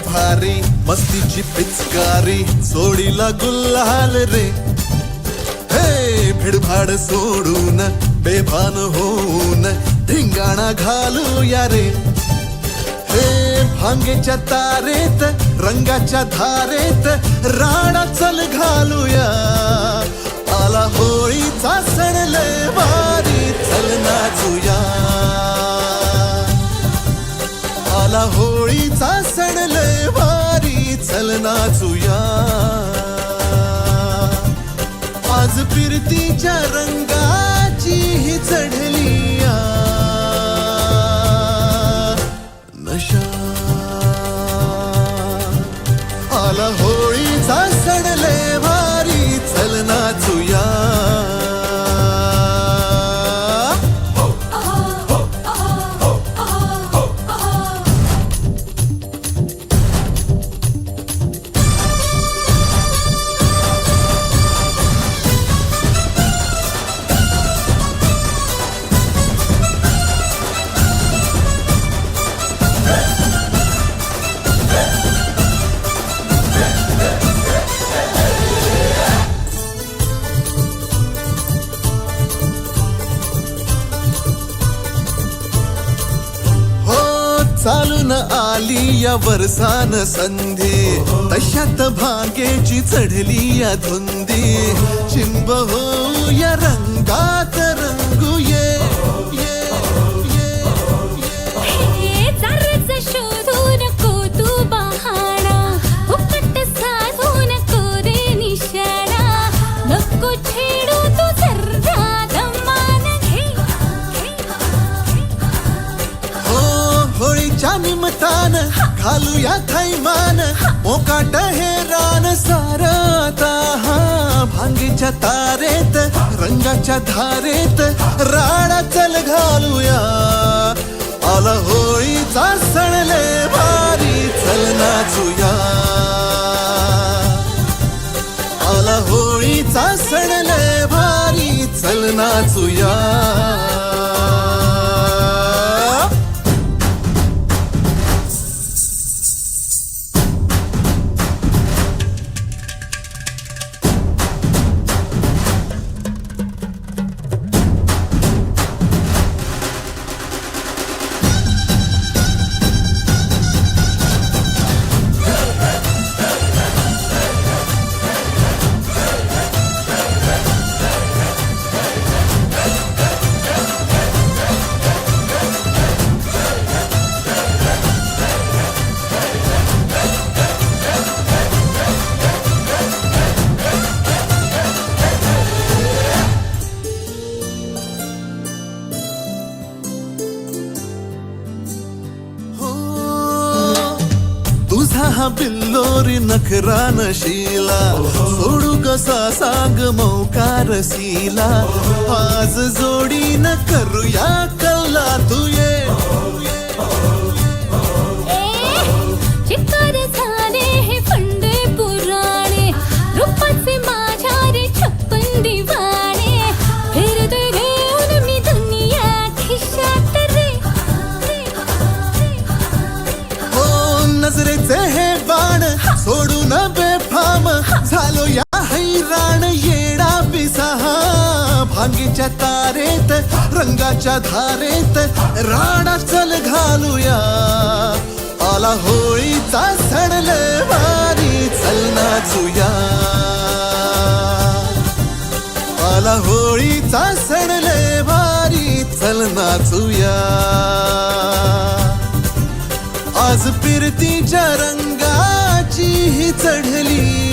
भारी मस्तीची पिचकारी सोडीला गुल्हाल रे. हे भिडभाड सोडून बेभान होऊन धिंगाणा घालूया रे. हे भांगेच्या तारेत रंगाच्या धारेत राणा चल घालूया. आला होळीचा सण लय भारी चल नाचूया. आला होळीचा सण लय भारी चल नाचूया. आज फिरतीच्या रंगाची ही चढली नशा. आला होळीचा सण लय भारी चल नाचूया. चालून आली या वर्षान संधी तशात भांगेची चढली या धुंदी. चिंब हो या रंगात रंगूये. शोधू नको तू बहाणा फुकट साधू नको रे निशाणा. नको छेडू तू जरा दमान घे. होळीच्या निमतान घालूया थैमान मोकाट हे रान सारता. भांगीच्या तारेत रंगाच्या धारेत राणा चल घालूया. आला होळीचा सण लय भारी चल नाचूया. आला होळीचा सण लय भारी चल नाचूया. तुझा बिल्लोरी नखरा नशीला सोडू कसा सांग मौकार सीला. आज जोडी न करूया कल्ला तू ये. चित्तर झाले हे फंडे पुराणे रूपाचे माझ्या रे छप्पन दिवाणे. फिरते घेऊन मी दुनिया खिशात रे. नजरेचे हे बाण सोडून बेफाम झालो या हैराण येडा पिसाहा. भांगीच्या तारेत रंगाच्या धारेत राणा चल घालूया. आला होळीचा सण लय भारी चल नाचूया. आला होळीचा सण लय भारी चल नाचूया. आज फिरतीच्या रंगाची ही चढली